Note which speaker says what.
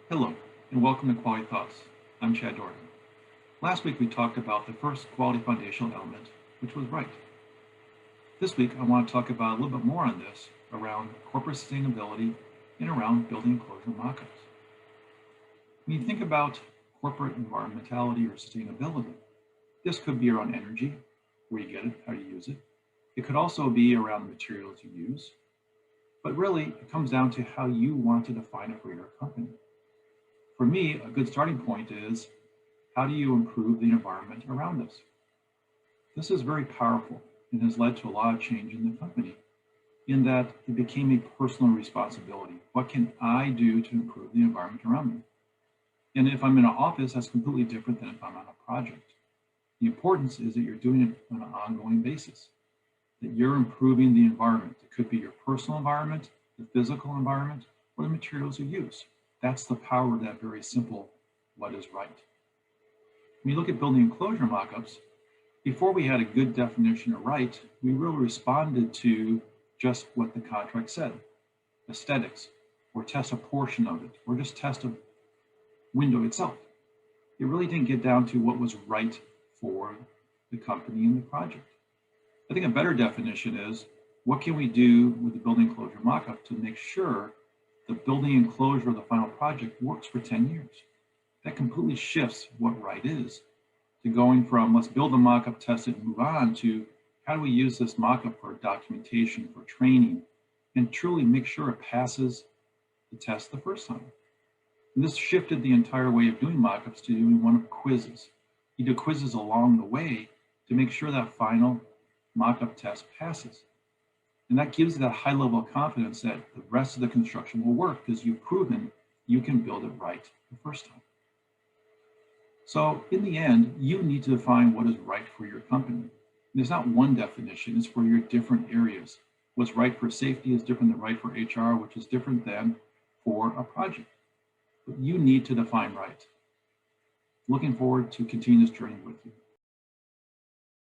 Speaker 1: Hello, and welcome to Quality Thoughts. I'm Chad Dorgan. Last week we talked about the first quality foundational element, which was right. This week I want to talk about a little bit more on this around corporate sustainability and around building enclosure mockups. When you think about corporate environmentality or sustainability, this could be around energy, where you get it, how you use it. It could also be around the materials you use, but really it comes down to how you want to define it for your company. For me, a good starting point is how do you improve the environment around us? This is very powerful and has led to a lot of change in the company in that it became a personal responsibility. What can I do to improve the environment around me? And if I'm in an office, that's completely different than if I'm on a project. The importance is that you're doing it on an ongoing basis, that you're improving the environment. It could be your personal environment, the physical environment, or the materials you use. That's the power of that very simple, what is right. When you look at building enclosure mockups, before we had a good definition of right, we really responded to just what the contract said, aesthetics, or test a portion of it, or just test a window itself. It really didn't get down to what was right for the company and the project. I think a better definition is what can we do with the building enclosure mockup to make sure the building enclosure of the final project works for 10 years. That completely shifts what right is to going from let's build a mockup, test it, and move on to how do we use this mockup for documentation, for training, and truly make sure it passes the test the first time. And this shifted the entire way of doing mockups to doing one of quizzes. You do quizzes along the way to make sure that final mockup test passes. And that gives you that high level of confidence that the rest of the construction will work because you've proven you can build it right the first time. So in the end, you need to define what is right for your company. And there's not one definition, it's for your different areas. What's right for safety is different than right for HR, which is different than for a project. But you need to define right. Looking forward to continue this journey with you.